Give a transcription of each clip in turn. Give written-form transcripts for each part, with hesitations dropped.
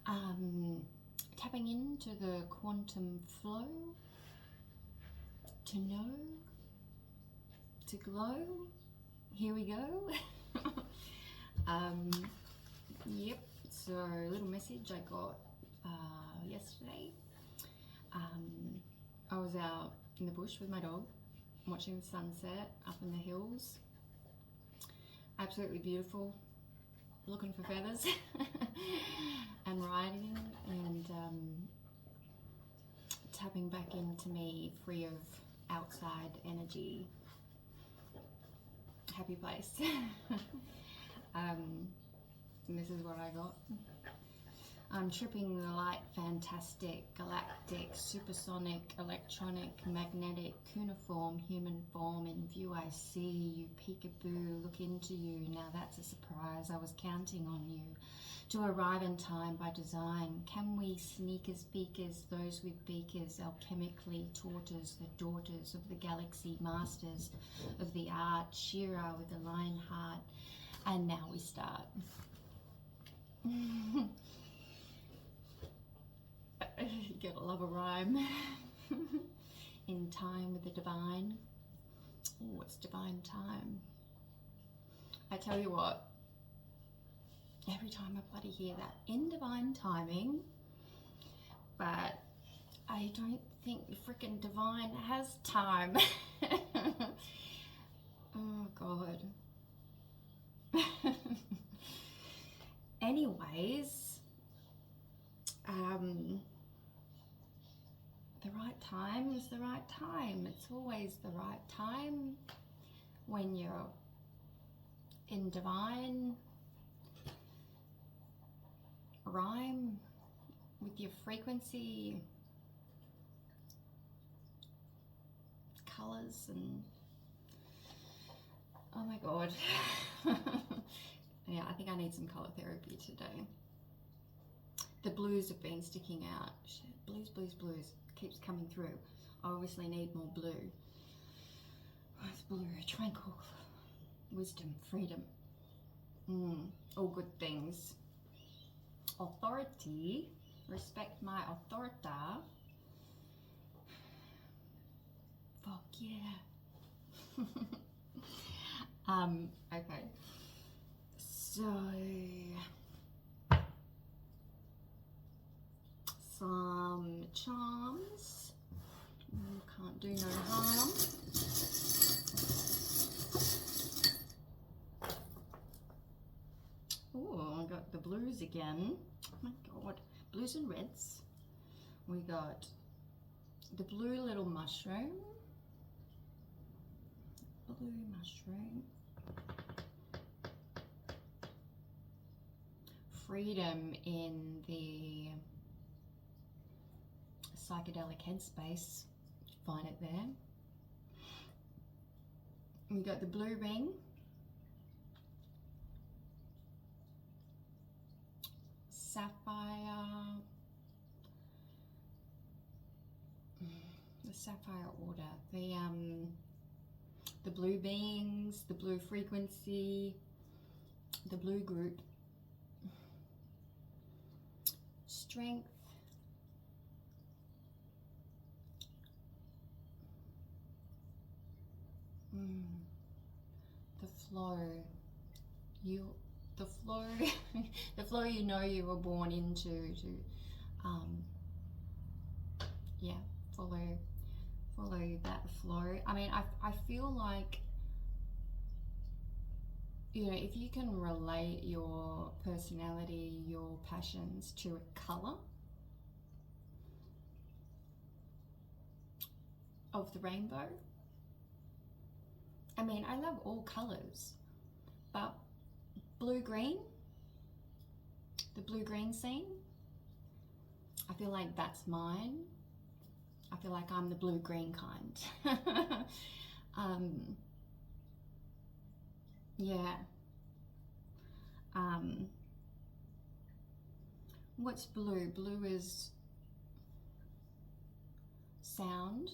Tapping into the quantum flow, to know, to glow. Here we go. Yep, so a little message I got yesterday. I was out in the bush with my dog watching the sunset up in the hills. Absolutely beautiful, looking for feathers and riding and tapping back into me, free of outside energy. Happy place. And this is what I got. I'm tripping the light, fantastic, galactic, supersonic, electronic, magnetic, cuneiform, human form. In view I see you, peekaboo, look into you. Now that's a surprise. I was counting on you to arrive in time by design. Can we sneakers, beakers, those with beakers, alchemically taught us, the daughters of the galaxy, masters of the art, Shira with the lion heart. And now we start. You gotta love a rhyme. In time with the divine. Oh, it's divine time. I tell you what, every time I bloody hear that, in divine timing, but I don't think the frickin' divine has time. Oh God. Anyways, the right time is the right time. It's always the right time when you're in divine rhyme with your frequency, colors, and oh my God. Yeah, I think I need some color therapy today. The blues have been sticking out. Shit, blues, blues, blues. Keeps coming through. I obviously need more blue. What's blue? Tranquil. Wisdom. Freedom. All good things. Authority. Respect my authority. Fuck yeah. Okay. So some charms, can't do no harm. Oh, I got the blues again. Oh my God, blues and reds. We got the blue little mushroom. Blue mushroom. Freedom in the psychedelic headspace, find it there. We got the blue ring, sapphire, the sapphire order, the blue beings, the blue frequency, the blue group, strength, the flow, the flow, the flow you know you were born into, to, yeah, follow that flow. I mean, I feel like, you know, if you can relate your personality, your passions to a color of the rainbow. I mean, I love all colors, but blue-green, the blue-green scene, I feel like that's mine. I feel like I'm the blue-green kind. Yeah. What's blue? Blue is sound,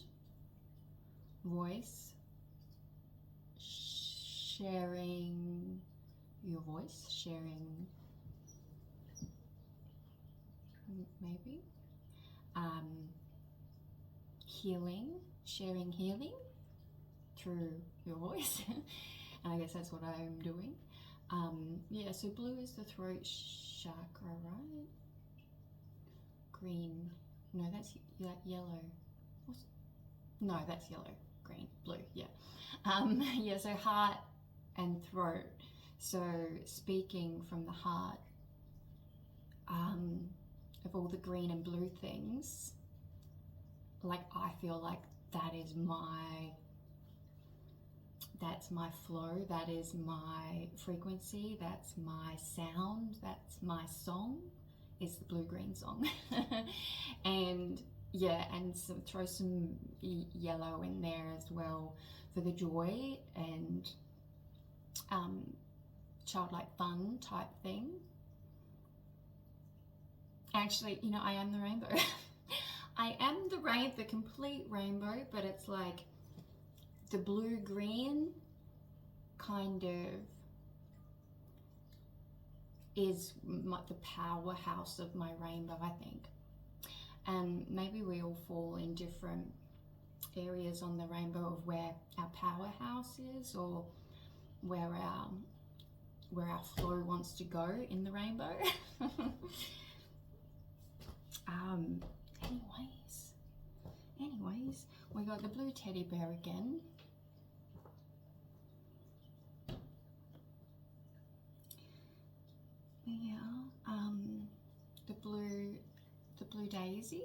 voice, sharing your voice, sharing maybe. Healing, sharing healing through your voice. And I guess that's what I'm doing. Yeah, so blue is the throat chakra, right? Green, no, that's yellow. No, that's yellow, green, blue, yeah. Yeah, so heart and throat. So speaking from the heart, of all the green and blue things, like I feel like that's my flow, that is my frequency, that's my sound, that's my song, is the blue-green song. And yeah, and throw some yellow in there as well for the joy and childlike fun type thing. Actually, you know, I am the rainbow. I am the complete rainbow, but it's like the blue-green kind of is the powerhouse of my rainbow, I think. And maybe we all fall in different areas on the rainbow of where our powerhouse is, or where our flow wants to go in the rainbow. Anyways, we got the blue teddy bear again. Yeah, the blue daisy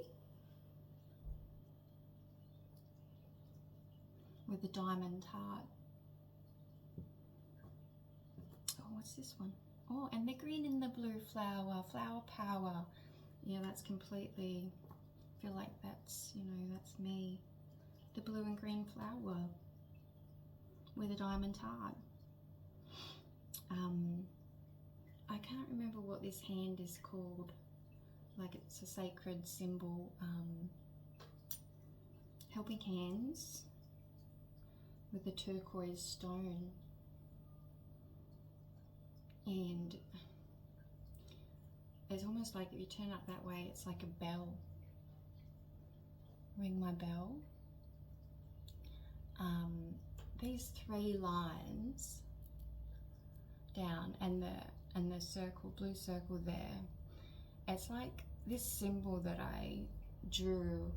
with the diamond heart. Oh, what's this one? Oh, and the green in the blue flower power. Yeah, that's completely, feel like that's, you know, that's me. The blue and green flower with a diamond heart. I can't remember what this hand is called. Like, it's a sacred symbol. Helping hands with the turquoise stone. And it's almost like if you turn up that way, it's like a bell. Ring my bell. These 3 lines down and the circle, blue circle there, it's like this symbol that I drew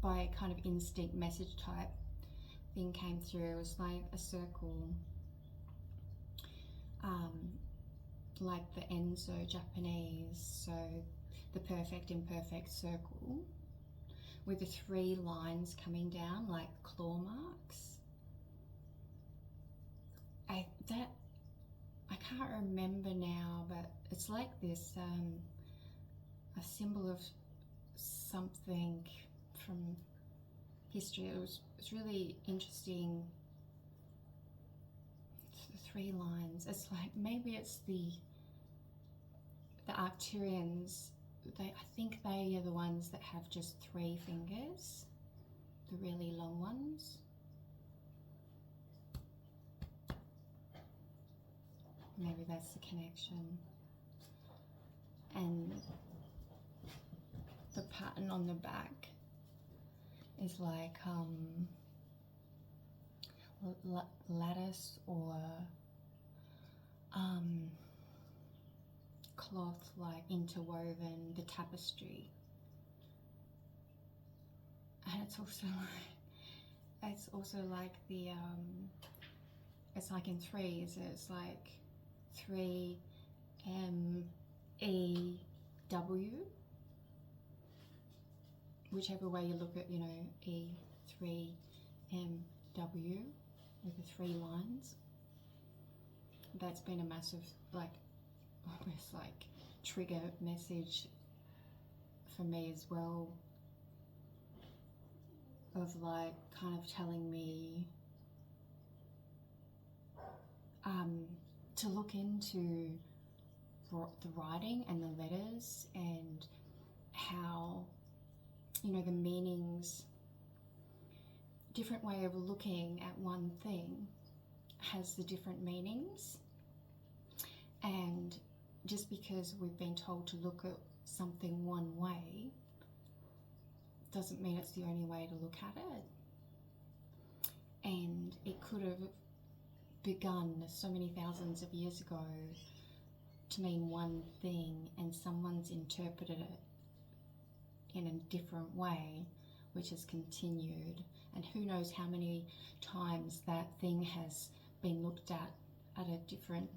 by kind of instinct message type thing came through. It was like a circle, like the Enso Japanese, so the perfect imperfect circle with the 3 lines coming down like claw marks. I can't remember now, but it's like this, a symbol of something from history. It's really interesting. The 3 lines. It's like, maybe it's the Arcturians. I think they are the ones that have just 3 fingers, the really long ones. Maybe that's the connection. And the pattern on the back is like lattice or cloth, like interwoven, the tapestry. And it's also like the it's like in 3s. It's like 3 MEW, whichever way you look at, you know, E3 MW with the 3 lines. That's been a massive, like, almost like trigger message for me as well, of like kind of telling me to look into the writing and the letters, and how, you know, the meanings, different way of looking at one thing has the different meanings, and just because we've been told to look at something one way doesn't mean it's the only way to look at it. And it could have begun so many thousands of years ago to mean one thing, and someone's interpreted it in a different way, which has continued. And who knows how many times that thing has been looked at a different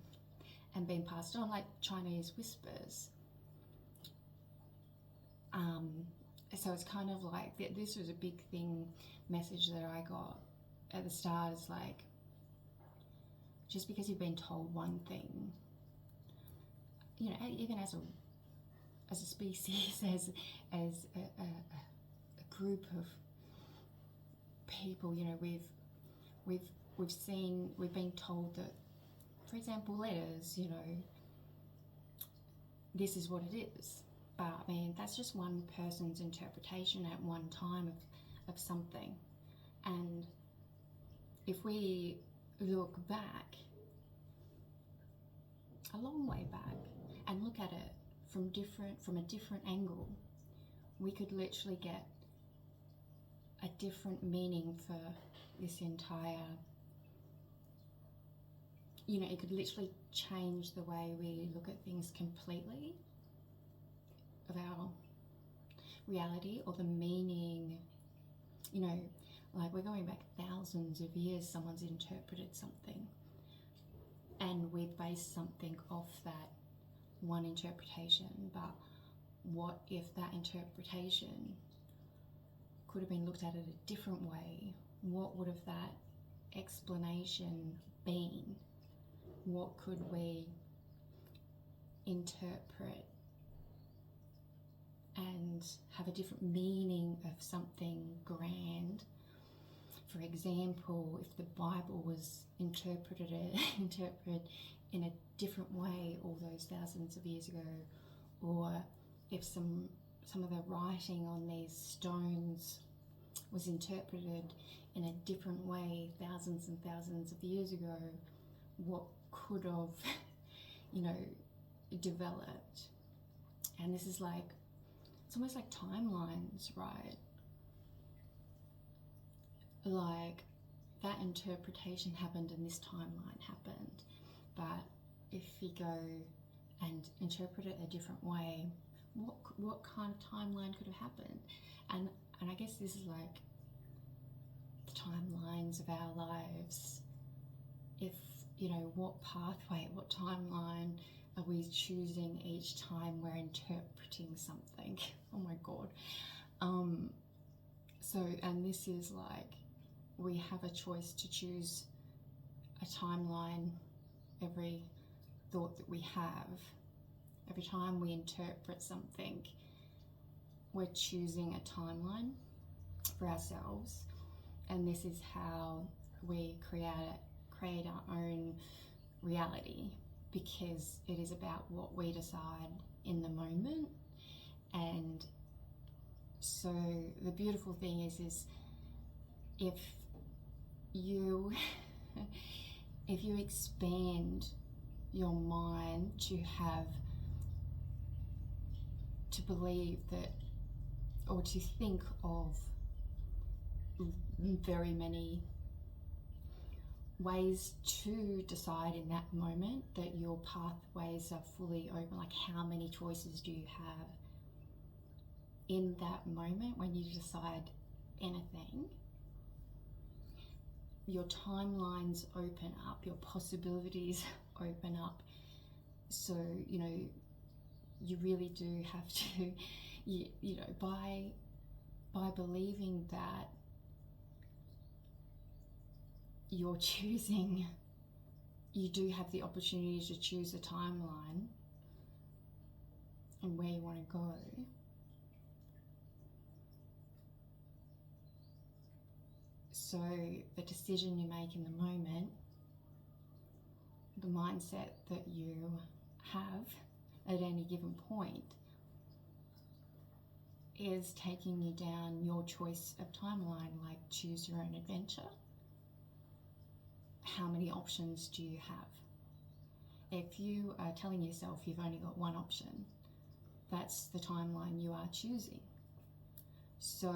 and been passed on, like Chinese whispers. So it's kind of like, this was a big message that I got at the start, is like, just because you've been told one thing, you know, even as a species, as a group of people, you know, we've been told that, for example, letters, you know, this is what it is. But I mean, that's just one person's interpretation at one time of something. And if we look back, a long way back, and look at it from a different angle, we could literally get a different meaning for this entire, you know, it could literally change the way we look at things completely, of our reality, or the meaning, you know, like we're going back thousands of years, someone's interpreted something, and we've based something off that one interpretation. But what if that interpretation could have been looked at a different way? What would have that explanation been? What could we interpret and have a different meaning of something grand? For example, if the Bible was interpreted in a different way all those thousands of years ago, or if some of the writing on these stones was interpreted in a different way thousands and thousands of years ago, what could have, you know, developed? And this is like, it's almost like timelines, right? Like, that interpretation happened and this timeline happened. But if you go and interpret it a different way, what kind of timeline could have happened? And I guess this is like the timelines of our lives. If, you know, what pathway, what timeline are we choosing each time we're interpreting something? Oh my God. So, and this is like, we have a choice to choose a timeline every thought that we have. Every time we interpret something, we're choosing a timeline for ourselves. And this is how we create our own reality, because it is about what we decide in the moment. And so the beautiful thing is if you if you expand your mind to believe that, or to think of very many ways to decide in that moment, that your pathways are fully open. Like, how many choices do you have in that moment when you decide anything? Your timelines open up, your possibilities open up. So, you know, you really do have to, you know, by believing that you're choosing, you do have the opportunity to choose a timeline and where you want to go. So the decision you make in the moment, the mindset that you have at any given point, is taking you down your choice of timeline. Like, choose your own adventure. How many options do you have? if you are telling yourself you've only got one option, that's the timeline you are choosing. So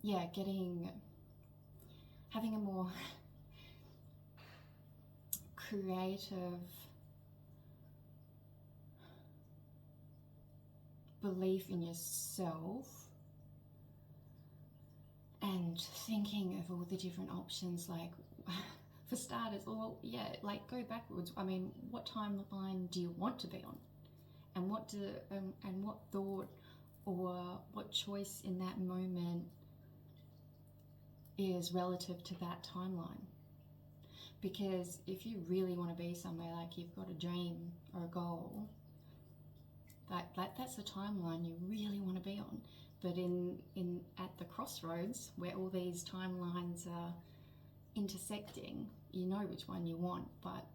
yeah, having a more creative belief in yourself and thinking of all the different options, like for starters, well, yeah, like go backwards. I mean, what timeline do you want to be on, and what thought or what choice in that moment is relative to that timeline? Because if you really want to be somewhere, like you've got a dream or a goal, that's the timeline you really want to be on. But in at the crossroads where all these timelines are intersecting, you know which one you want, but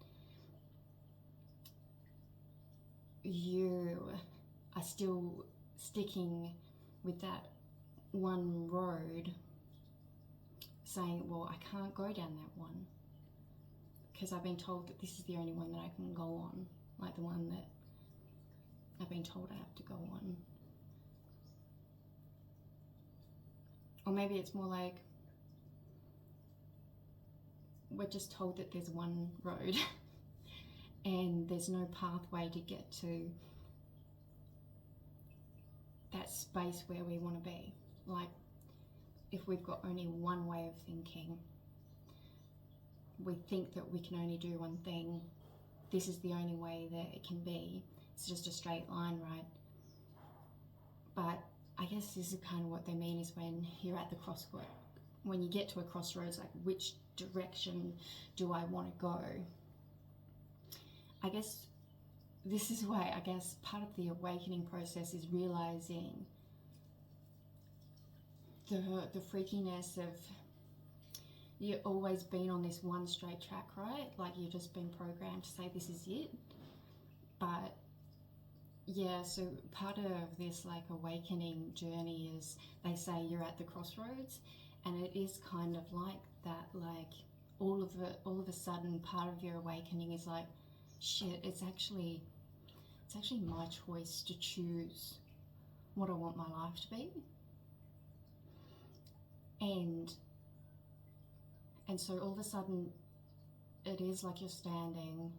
you are still sticking with that one road, saying, well, I can't go down that one because I've been told that this is the only one that I can go on, like the one that I've been told I have to go on. Or maybe it's more like we're just told that there's one road and there's no pathway to get to that space where we want to be. Like, if we've got only one way of thinking, we think that we can only do one thing, this is the only way that it can be. It's just a straight line, right? But I guess this is kind of what they mean is when you're at the crossroads, when you get to a crossroads, like which direction do I want to go? I guess this is why I guess part of the awakening process is realizing the freakiness of you've always been on this one straight track, right? Like you've just been programmed to say this is it. But yeah, so part of this like awakening journey is they say you're at the crossroads, and it is kind of like that, like all of a sudden part of your awakening is like, shit, it's actually my choice to choose what I want my life to be. And so all of a sudden it is like you're standing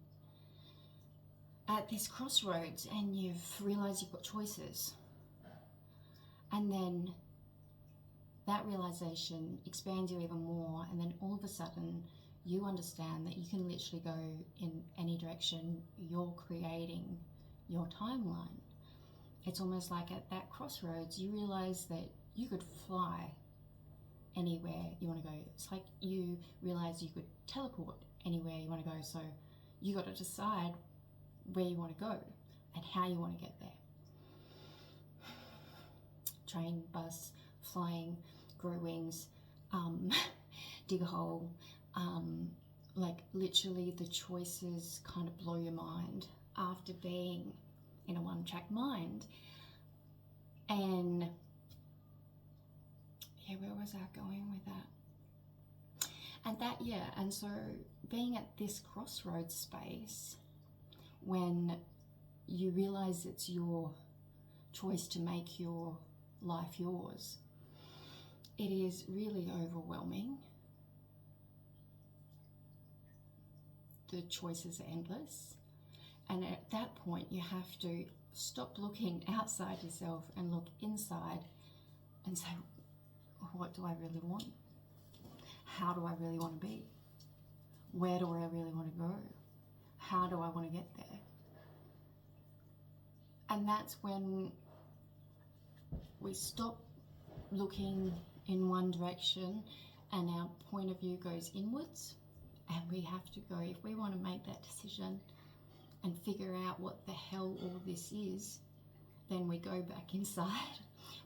at this crossroads and you've realized you've got choices. And then that realization expands you even more, and then all of a sudden you understand that you can literally go in any direction. You're creating your timeline. It's almost like at that crossroads you realize that you could fly anywhere you want to go. It's like you realize you could teleport anywhere you want to go. So you got to decide where you want to go and how you want to get there. Train, bus, flying, grow wings, dig a hole. Like literally the choices kind of blow your mind after being in a one-track mind. And yeah, where was I going with that? And so being at this crossroads space, when you realize it's your choice to make your life yours, it is really overwhelming. The choices are endless. And at that point, you have to stop looking outside yourself and look inside and say, what do I really want? How do I really want to be? Where do I really want to go? How do I want to get there? And that's when we stop looking in one direction and our point of view goes inwards, and we have to go, if we want to make that decision and figure out what the hell all this is, then we go back inside.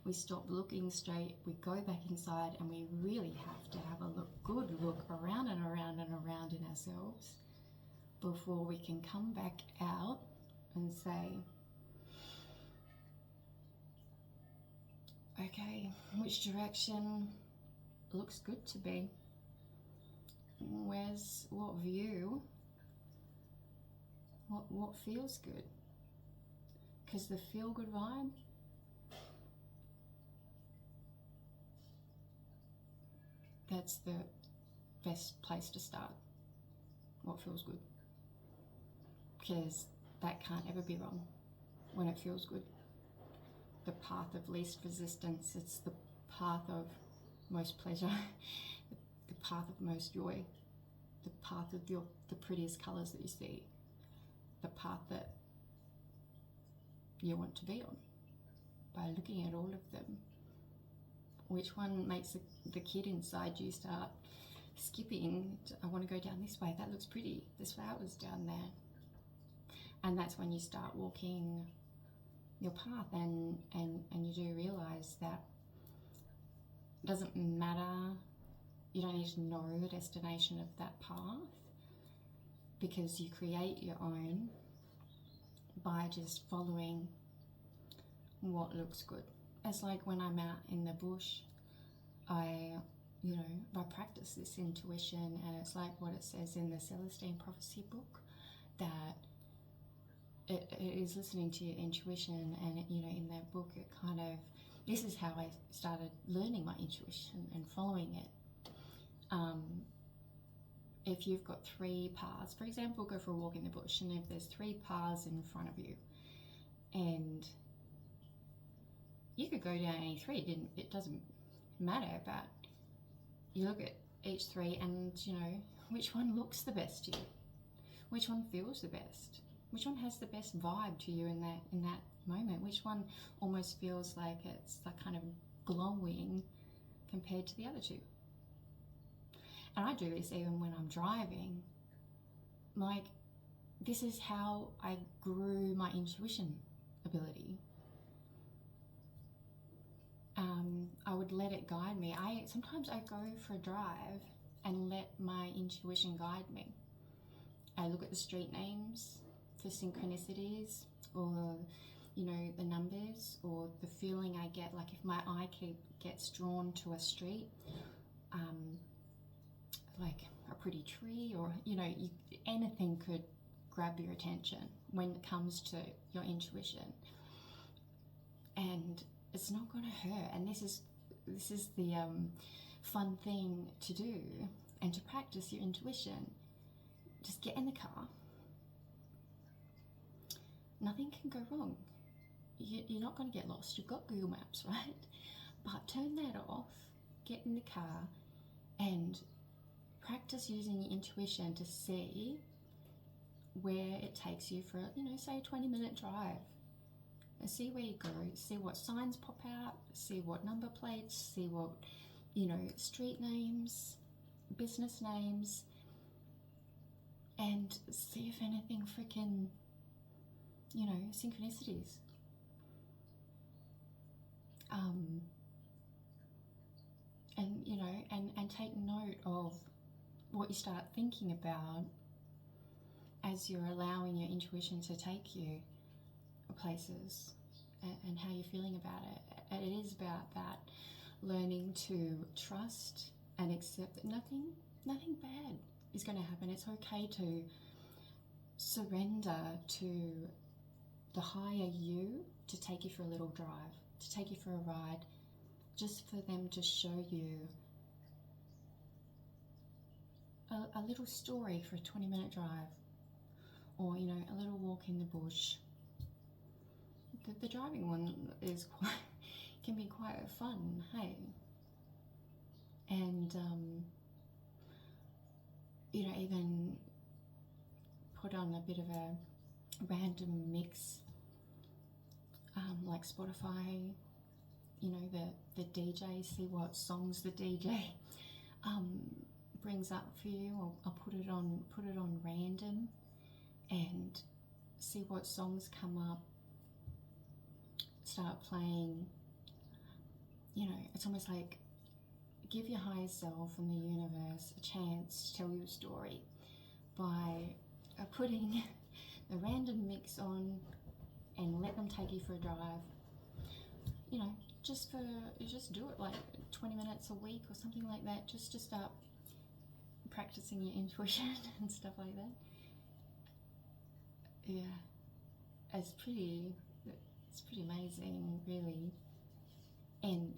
We stop looking straight, we go back inside, and we really have to have a good look around and around and around in ourselves before we can come back out and say, okay, which direction looks good to be? what view, what feels good? Because the feel good vibe, that's the best place to start. What feels good? Because that can't ever be wrong when it feels good. The path of least resistance, it's the path of most pleasure, the path of most joy, the path of the prettiest colours that you see, the path that you want to be on by looking at all of them. Which one makes the kid inside you start skipping? I want to go down this way, that looks pretty, there's flowers down there. And that's when you start walking your path, and you do realise that it doesn't matter, you don't need to know the destination of that path, because you create your own by just following what looks good. It's like when I'm out in the bush, I practice this intuition, and it's like what it says in the Celestine Prophecy book, that it is listening to your intuition. And in that book, it kind of, this is how I started learning my intuition and following it. If you've got 3 paths, for example, go for a walk in the bush, and if there's 3 paths in front of you, and you could go down any 3, it doesn't matter, but you look at each 3 and which one looks the best to you, which one feels the best, which one has the best vibe to you in that moment, which one almost feels like it's like kind of glowing compared to the other 2. And I do this even when I'm driving. Like, this is how I grew my intuition ability. I would let it guide me. Sometimes I go for a drive and let my intuition guide me. I look at the street names for synchronicities, or the numbers, or the feeling I get, like if my eye gets drawn to a street, like a pretty tree, or anything could grab your attention when it comes to your intuition, and it's not going to hurt. And this is the fun thing to do and to practice your intuition. Just get in the car. Nothing can go wrong. You're not going to get lost. You've got Google Maps, right? But turn that off, get in the car, and practice using your intuition to see where it takes you for, say a 20-minute drive. And see where you go, see what signs pop out, see what number plates, see what, street names, business names, and see if anything freaking, synchronicities. And take note of what you start thinking about as you're allowing your intuition to take you places, and how you're feeling about it. And it is about that, learning to trust and accept that nothing bad is going to happen. It's okay to surrender to the higher you to take you for a little drive, to take you for a ride, just for them to show you a little story for a 20-minute drive, or a little walk in the bush. The driving one can be quite fun, hey? And even put on a bit of a random mix, like Spotify, the DJ, see what songs the DJ brings up for you, or I'll put it on random, and see what songs come up. Start playing. It's almost like give your higher self and the universe a chance to tell you a story by putting the random mix on, and let them take you for a drive. Just do it like 20 minutes a week or something like that, just to start practicing your intuition and stuff like that. Yeah, it's pretty amazing, really. And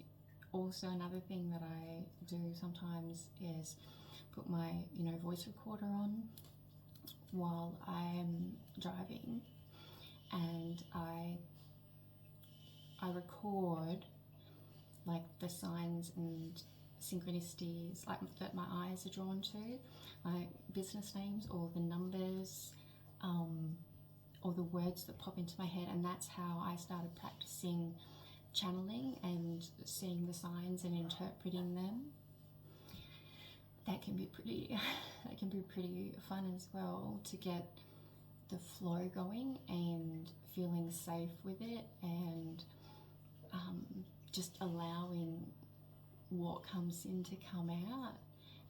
also another thing that I do sometimes is put my, voice recorder on while I'm driving, and I record like the signs and synchronicities like that my eyes are drawn to, like business names or the numbers, or the words that pop into my head, and that's how I started practicing channeling and seeing the signs and interpreting them. That can be pretty fun as well, to get the flow going and feeling safe with it, and just allowing what comes in to come out,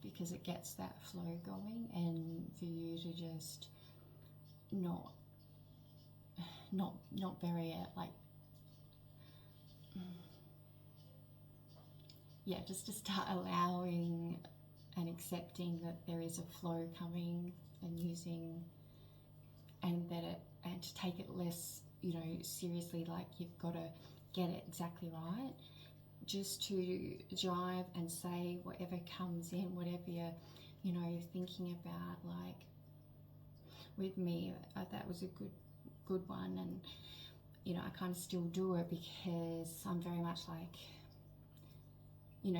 because it gets that flow going, and for you to just not bury it, like, yeah, just to start allowing and accepting that there is a flow coming, and using, and to take it less, seriously, like you've got to get it exactly right, just to jive and say whatever comes in, whatever you're thinking about. Like with me, that was a good one, and I kind of still do it, because I'm very much like,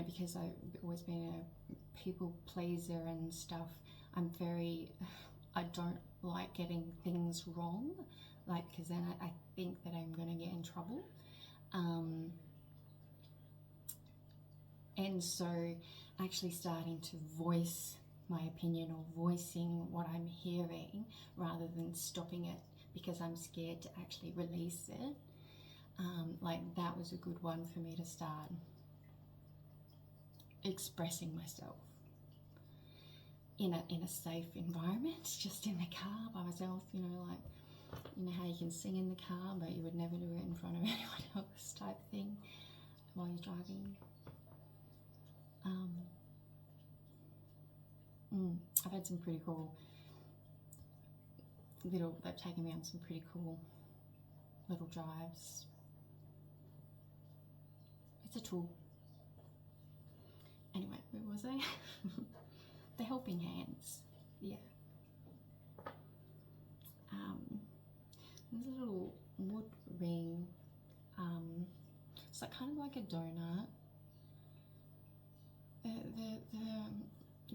because I've always been a people pleaser and stuff. I don't like getting things wrong, like, because then I think that I'm going to get in trouble. And so actually starting to voice my opinion, or voicing what I'm hearing, rather than stopping it because I'm scared to actually release it, like that was a good one for me to start expressing myself in a safe environment, just in the car by myself, like, how you can sing in the car but you would never do it in front of anyone else, type thing, while you're driving. I've had some pretty cool they've taken me on some pretty cool little drives. It's a tool. Anyway, where was I? The helping hands. Yeah. There's a little wood ring. It's like kind of like a donut.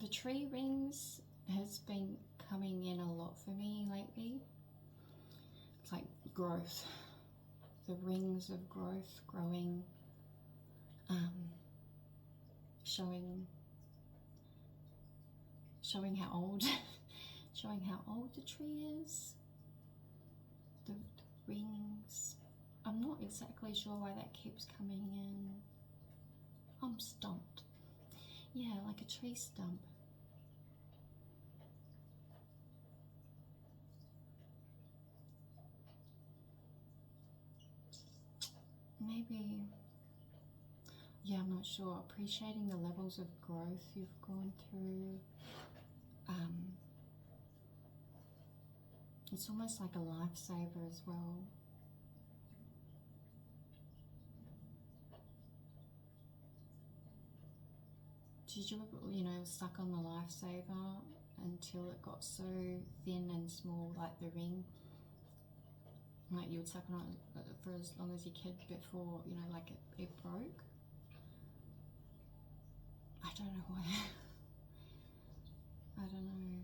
The tree rings has been coming in a lot for me lately. It's like growth. The rings of growth, growing, showing how old the tree is. The rings. I'm not exactly sure why that keeps coming in. I'm stumped. Yeah, like a tree stump. Maybe, yeah, I'm not sure. Appreciating the levels of growth you've gone through. It's almost like a lifesaver as well. Did you ever, suck on the lifesaver until it got so thin and small, like the ring? Like you would suck on it for as long as you could before, like it broke? I don't know why. I don't know.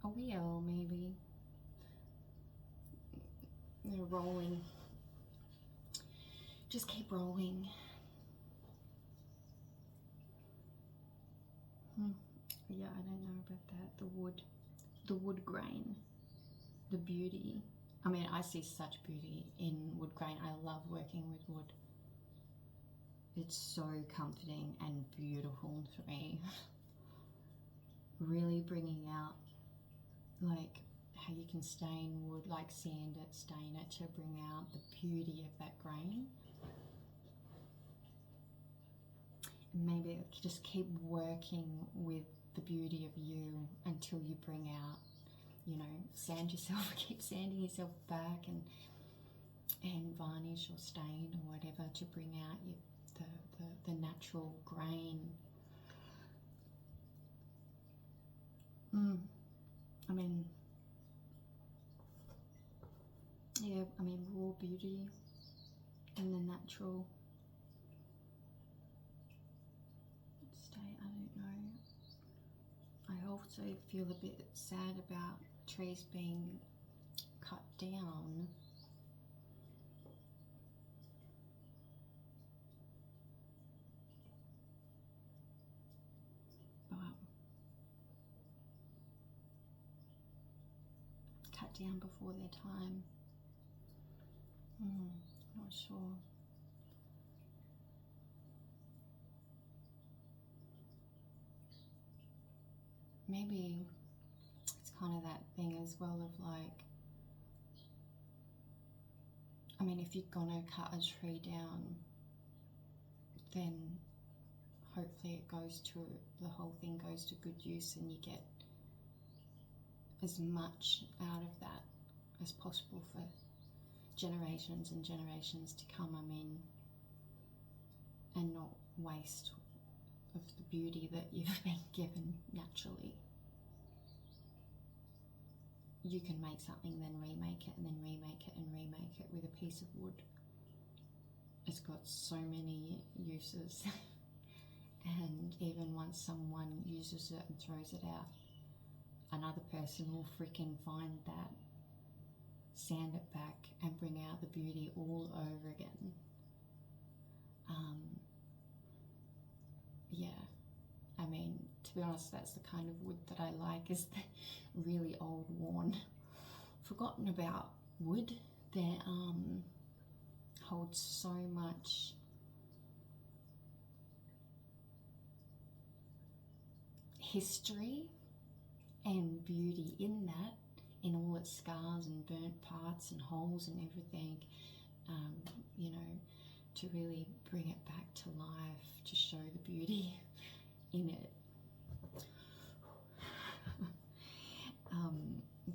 A wheel, maybe. They're rolling. Just keep rolling. Yeah, I don't know about that. The wood grain, the beauty. I mean, I see such beauty in wood grain. I love working with wood. It's so comforting and beautiful to me. Really bringing out, like, how you can stain wood, like sand it, stain it, to bring out the beauty of that grain. Maybe just keep working with the beauty of you until you bring out, you know, sand yourself, keep sanding yourself back and varnish or stain or whatever to bring out the natural grain. I mean, yeah, I mean, raw beauty in the natural state. I don't know. I also feel a bit sad about trees being cut down. But cut down before their time. Not sure. Maybe it's kind of that thing as well of like, I mean, if you're gonna cut a tree down, then hopefully it goes to, the whole thing goes to good use and you get as much out of that as possible for generations and generations to come, I mean, and not waste of the beauty that you've been given naturally. You can make something, then remake it, and then remake it, and remake it with a piece of wood. It's got so many uses. And even once someone uses it and throws it out, another person will freaking find that, sand it back, and bring out the beauty all over again. Yeah, I mean, to be honest, that's the kind of wood that I like, is the really old, worn, forgotten about wood that holds so much history and beauty in that, in all its scars and burnt parts and holes and everything, you know, to really bring it back to life, to show the beauty in it.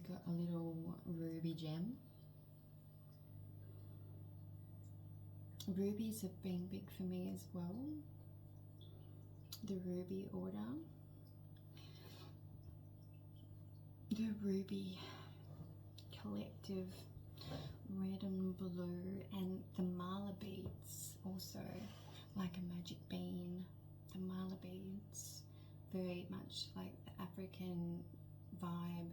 Got a little ruby gem. Rubies have been big for me as well. The ruby order. The ruby collective, red and blue, and the mala beads also, like a magic bean. The mala beads, very much like the African vibe.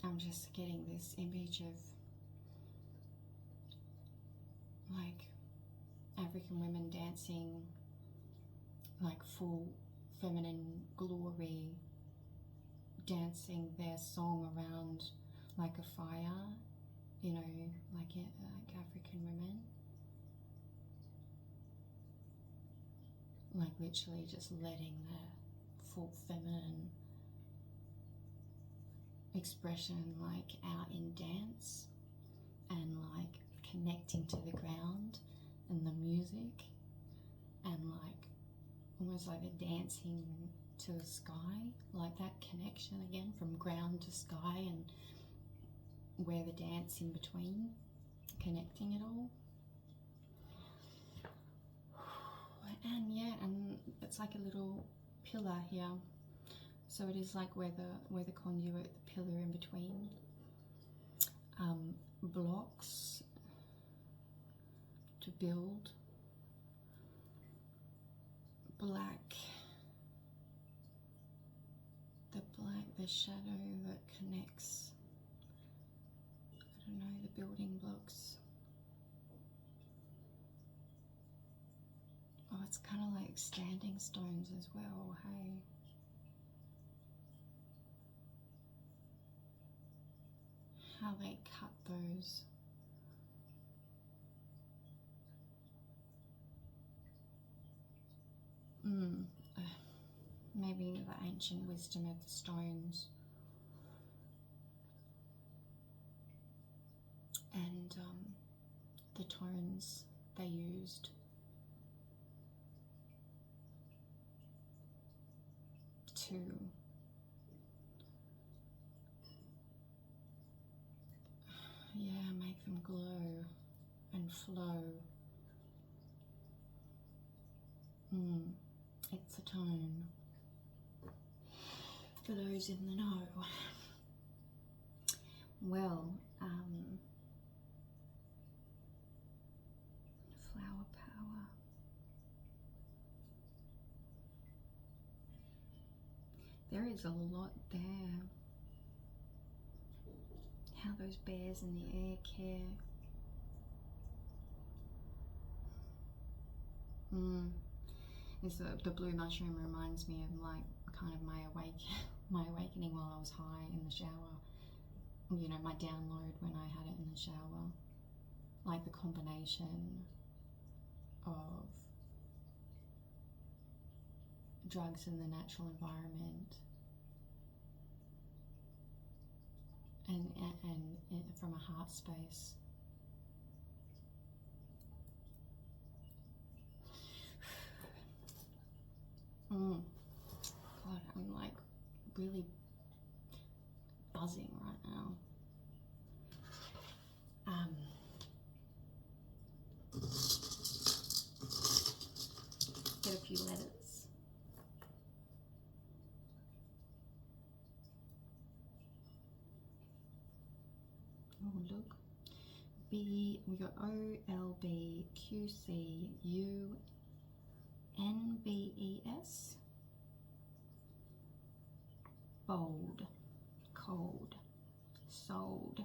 I'm just getting this image of like African women dancing like full feminine glory, dancing their song around like a fire, you know, like African women. Like literally just letting the full feminine expression like out in dance, and like connecting to the ground and the music, and like almost like a dancing to the sky, like that connection again from ground to sky, and where the dance in between, connecting it all. And yeah, and it's like a little pillar here, so it is like where the conduit, the pillar in between, blocks to build, black, the shadow that connects, I don't know, the building blocks. Oh, it's kind of like standing stones as well, hey? How they cut those. Maybe the ancient wisdom of the stones. And the tones they used. To make them glow and flow. It's a tone for those in the know. Well, flower power. There is a lot there. How those bears in the air care. The blue mushroom reminds me of like kind of my awakening while I was high in the shower. You know, my download when I had it in the shower. Like the combination of drugs in the natural environment and from a heart space. God, I'm like really buzzing right now. Get a few letters. Oh, look. B, we got O, L, B, Q, C, U, N, B, E, S. Bold, cold, sold.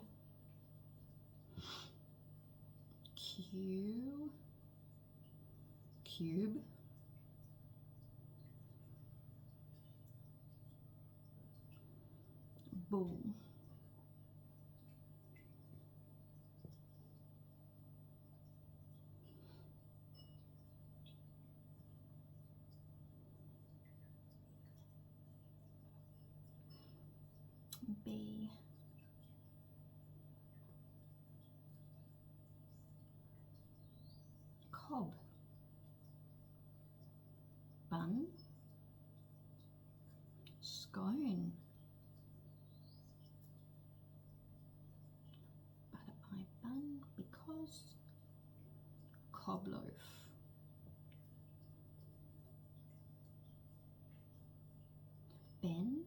Q, cube. Bull. B. Cob. Bun. Scone. Butter pie bun because cob loaf. Ben.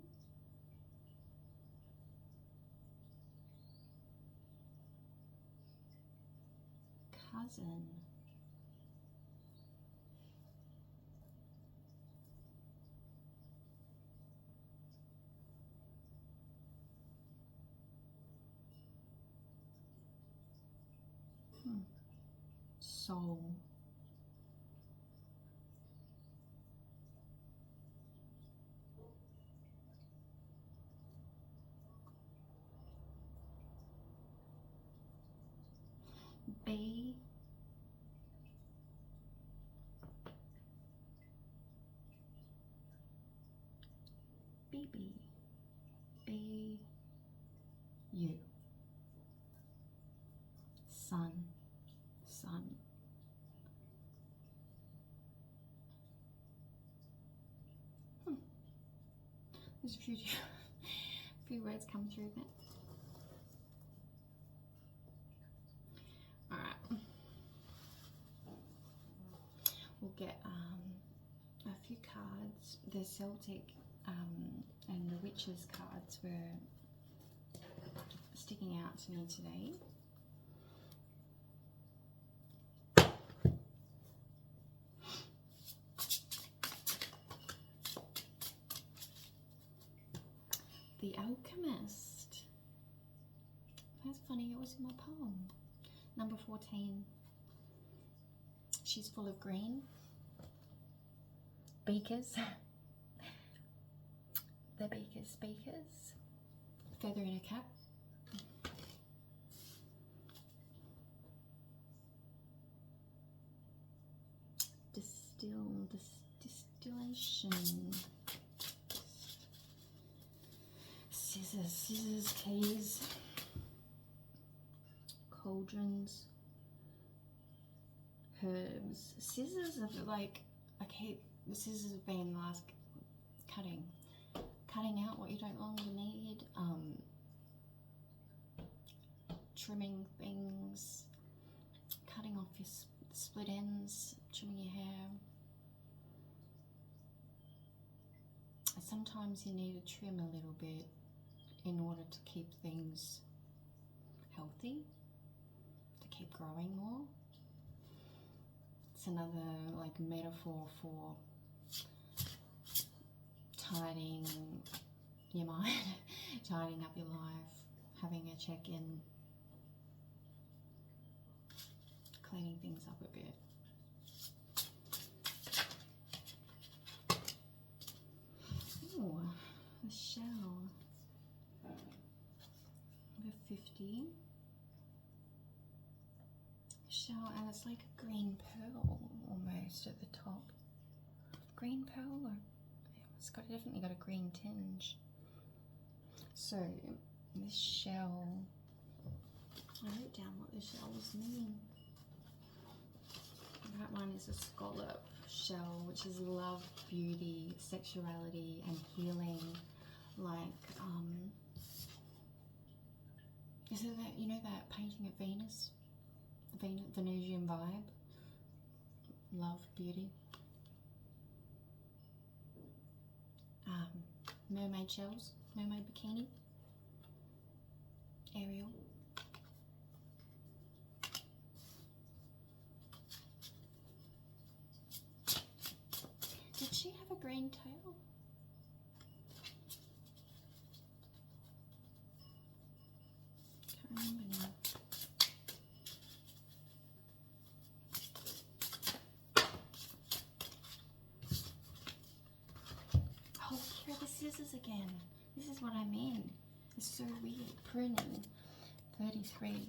Cousin. Soul. B. BB. B. U. Sun. Sun. There's a few words come through there. All right. We'll get a few cards. The Celtic and the Witches cards were sticking out to me today. The Alchemist. That's funny, it was in my poem. Number 14. She's full of green. Beakers. The beakers speakers. Feather in a cap. Distillation. Scissors, keys, herbs. Scissors are like, the scissors have been last cutting out what you don't longer need, trimming things, cutting off your split ends, trimming your hair. Sometimes you need to trim a little bit in order to keep things healthy, to keep growing more. It's another like metaphor for tidying your mind, tidying up your life, having a check-in, cleaning things up a bit. Ooh, a shell. Number 50. Shell, and it's like a green pearl almost at the top. Green pearl, or it's definitely got a green tinge. So this shell, I wrote down what the shells mean. That one is a scallop shell, which is love, beauty, sexuality, and healing. Like, is it that, you know, that painting of Venus? Venusian vibe? Love, beauty. Mermaid shells, mermaid bikini, Ariel. Did she have a green tail? Can't remember now. Oh, here are the scissors again. This is what I mean. It's so weird. Pruning. 33.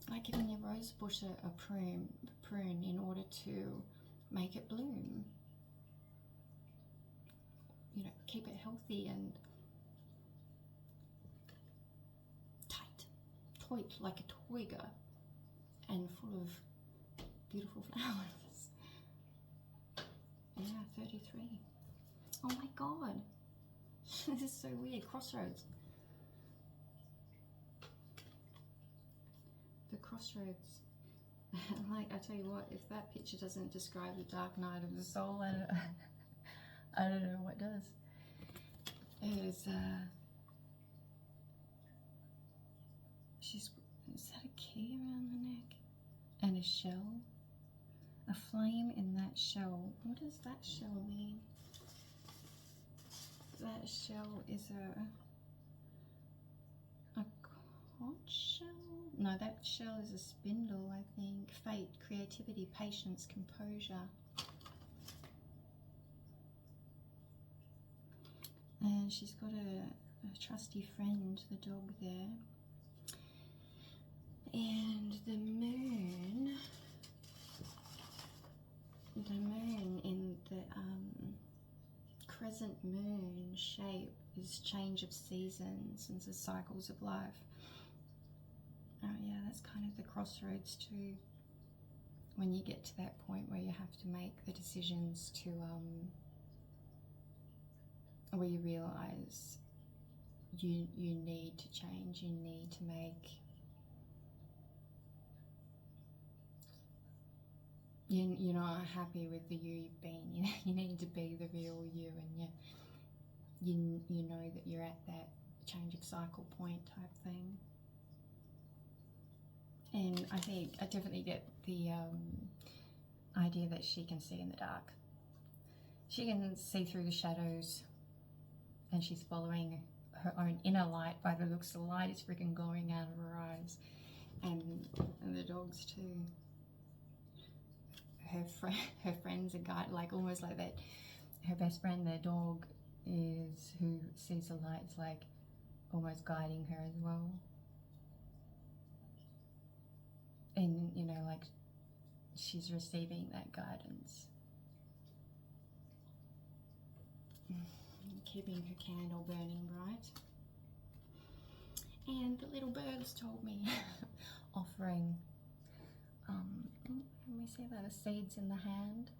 Like giving your rose bush a prune in order to make it bloom. You know, keep it healthy and tight, like a toiga, and full of beautiful flowers. Yeah, 33. Oh my god. This is so weird. Crossroads. The crossroads. Like, I tell you what, if that picture doesn't describe the dark night of the soul, I don't know what does. Is that a key around the neck? And a shell? A flame in that shell. What does that shell mean? That shell is a conch shell? No, that shell is a spindle, I think. Fate, creativity, patience, composure. And she's got a trusty friend, the dog there. And the moon in the crescent moon shape is change of seasons and the cycles of life. Oh yeah, that's kind of the crossroads too. When you get to that point where you have to make the decisions to, where you realize you need to change, you need to make, you're not happy with the you you've been. You need to be the real you, and you know that you're at that change of cycle point type thing. And I think I definitely get the idea that she can see in the dark. She can see through the shadows, and she's following her own inner light. By the looks of the light, it's freaking glowing out of her eyes, and the dogs too. Her friends are guide, like almost like that. Her best friend, their dog, is who sees the lights, like almost guiding her as well. And you know, like she's receiving that guidance. Keeping her candle burning bright. And the little birds told me, offering, let me see that, the seeds in the hand.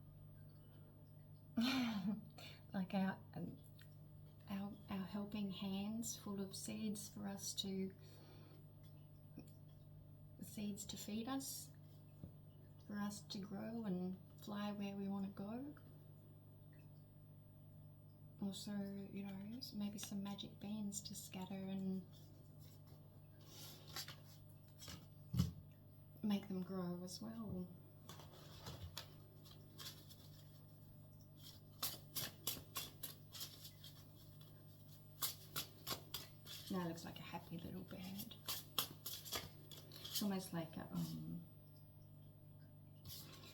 Like our helping hands full of seeds for us to, seeds to feed us, for us to grow and fly where we want to go. Also, you know, maybe some magic beans to scatter and make them grow as well. That looks like a happy little bird. It's almost like a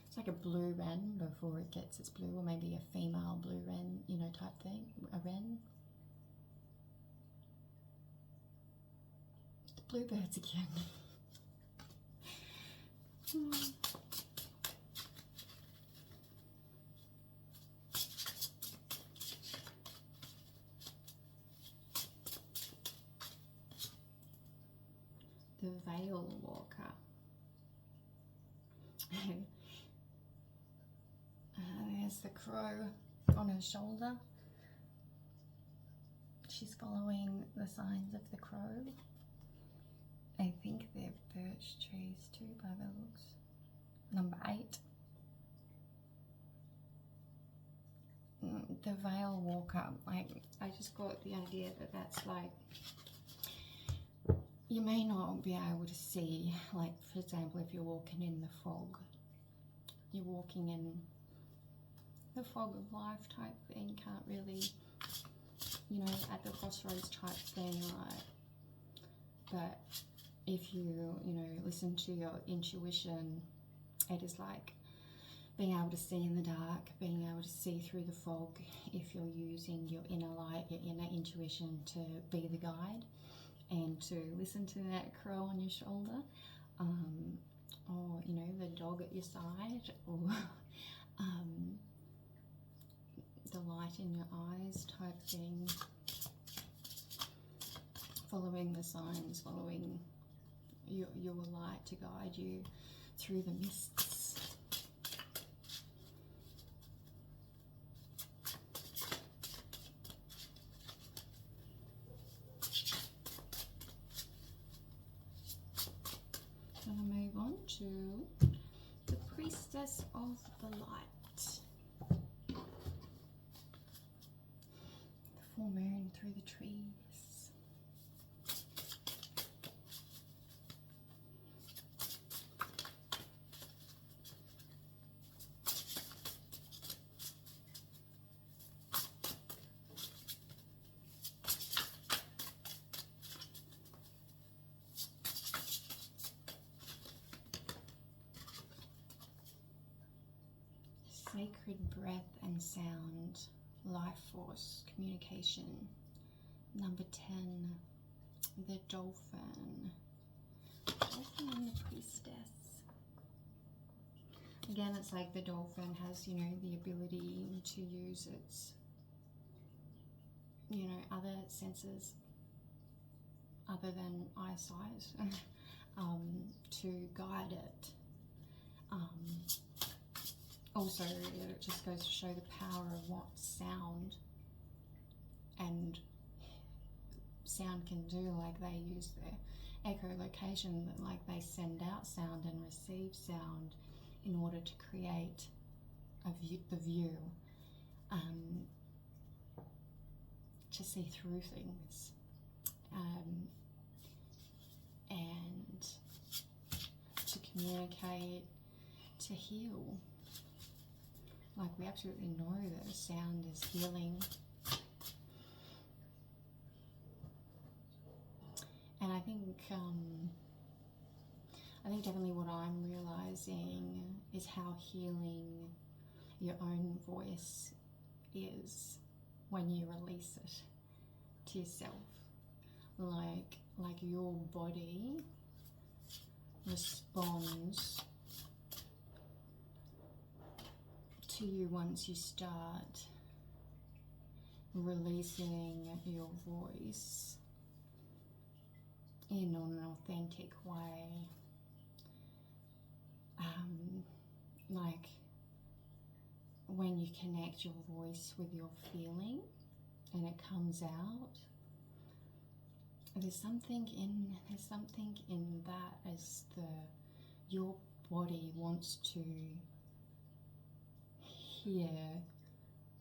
it's like a blue wren before it gets its blue, or maybe a female blue wren, you know, type thing, a wren. The bluebirds again. The veil walker. There's the crow on her shoulder. She's following the signs of the crow. I think they're birch trees too by the looks. Number 8. The veil walker. I just got the idea that that's like, you may not be able to see, like for example, if you're walking in the fog, you're walking in the fog of life type thing, can't really, you know, at the crossroads type thing, like, but if you know, listen to your intuition, it is like being able to see in the dark, being able to see through the fog, if you're using your inner light, your inner intuition to be the guide, and to listen to that crow on your shoulder, or you know, the dog at your side, or the light in your eyes type thing, following the signs, following your light to guide you through the mists. I'm going to move on to the priestess of the light. The full moon through the trees. Sacred breath and sound, life force, communication. Number 10, the dolphin. Dolphin and the priestess. Again, it's like the dolphin has, you know, the ability to use its, you know, other senses other than eyesight to guide it. Also, it just goes to show the power of what sound and sound can do. Like, they use their echolocation, like they send out sound and receive sound in order to create the view, to see through things, and to communicate, to heal. Like, we absolutely know that sound is healing. And I think definitely what I'm realizing is how healing your own voice is when you release it to yourself. Like your body responds to you once you start releasing your voice in an authentic way. Like when you connect your voice with your feeling and it comes out, there's something in that as your body wants to hear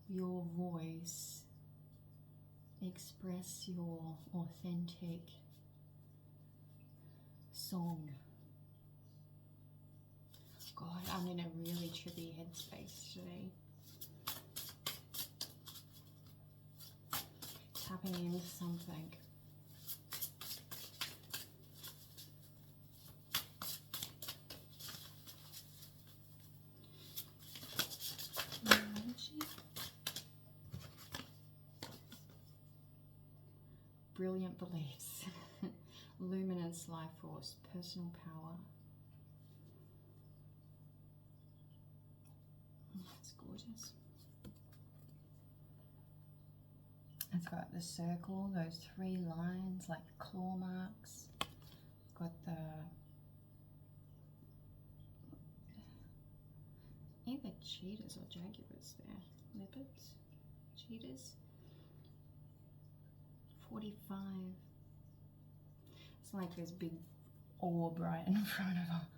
your voice express your authentic song. God, I'm in a really trippy headspace today. Tapping into something. Brilliant beliefs. Luminous life force. Personal power. That's gorgeous. It's got the circle, those 3 lines like claw marks. It's got the either cheetahs or jaguars there. Leopards, cheetahs. 45. It's like this big orb right in front of her.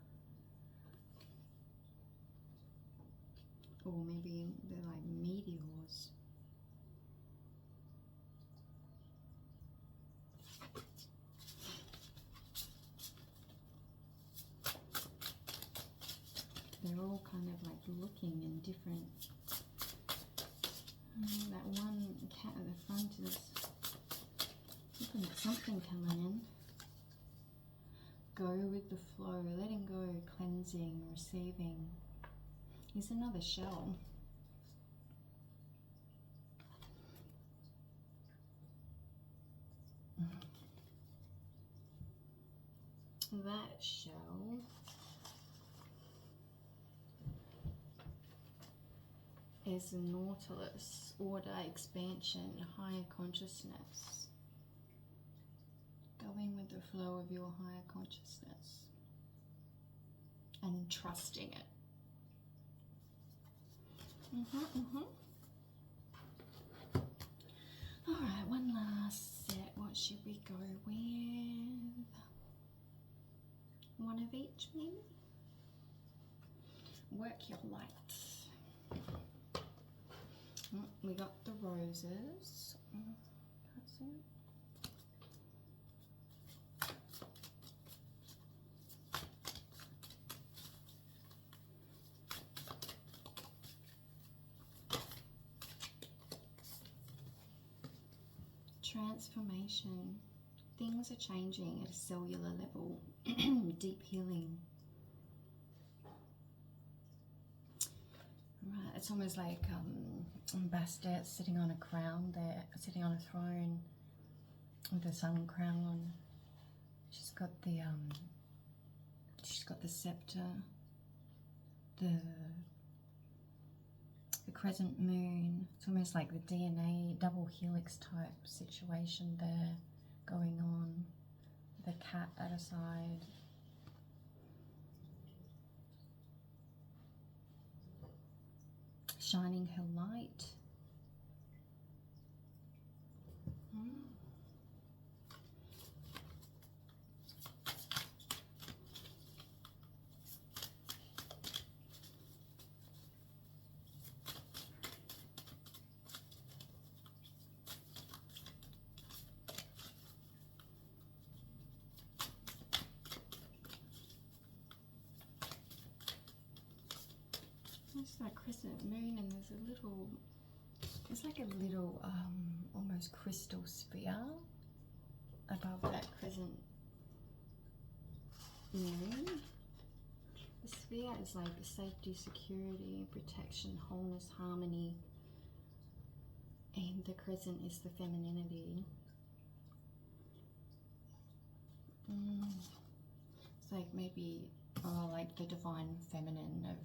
Or maybe they're like meteors. They're all kind of like looking in different. That one cat at the front is looking at something coming in. Go with the flow, letting go, cleansing, receiving. Here's another shell. That shell is the Nautilus, order, expansion, higher consciousness. Going with the flow of your higher consciousness and trusting it. All right, one last set. What should we go with? One of each, maybe? Work your light. We got the roses. That's it. Transformation. Things are changing at a cellular level. Deep healing. Right, it's almost like Bastet sitting on a crown there, sitting on a throne with a sun crown. She's got the scepter, the crescent moon. It's almost like the DNA double helix type situation there going on. The cat at her side. Shining her light. It's that crescent moon, and there's a little, it's like a little almost crystal sphere above that crescent moon. The sphere is like safety, security, protection, wholeness, harmony, and the crescent is the femininity. It's like maybe like the divine feminine of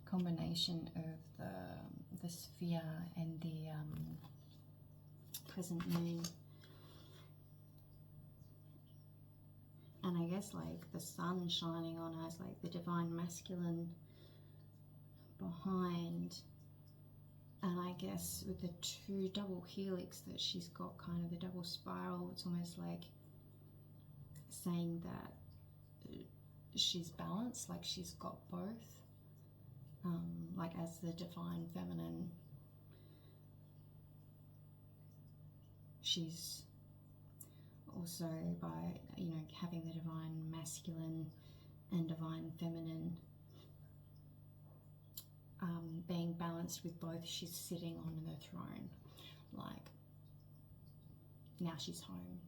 combination of the sphere and the crescent moon. And I guess like the sun shining on her is like the divine masculine behind. And I guess with the two double helix that she's got, kind of the double spiral, it's almost like saying that she's balanced, like she's got both. Like as the divine feminine, she's also, by, you know, having the divine masculine and divine feminine being balanced with both, she's sitting on the throne. Like, now she's home.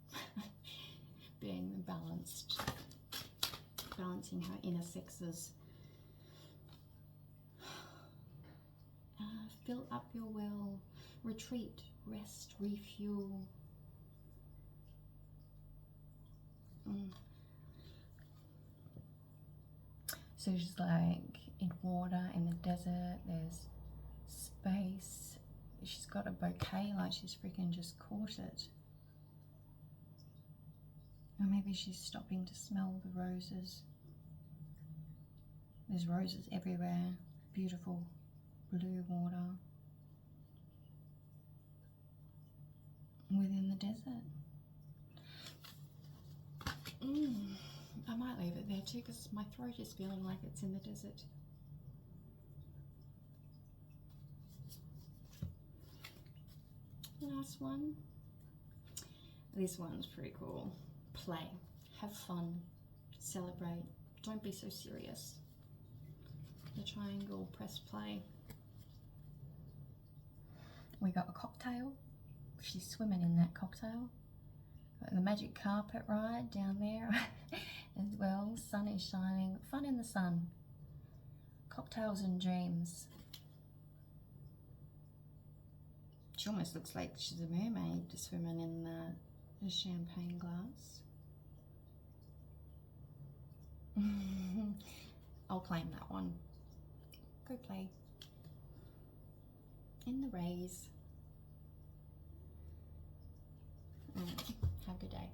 Being balanced, balancing her inner sexes. Fill up your well, retreat, rest, refuel. So she's like in water, in the desert, there's space. She's got a bouquet, like she's freaking just caught it. Or maybe she's stopping to smell the roses. There's roses everywhere, beautiful blue water within the desert. I might leave it there too because my throat is feeling like it's in the desert. Last one. This one's pretty cool. Play. Have fun. Celebrate. Don't be so serious. The triangle, press play. We got a cocktail. She's swimming in that cocktail. Got the magic carpet ride down there as well. Sun is shining. Fun in the sun. Cocktails and dreams. She almost looks like she's a mermaid swimming in the champagne glass. I'll claim that one. Go play. In the rays. Have a good day.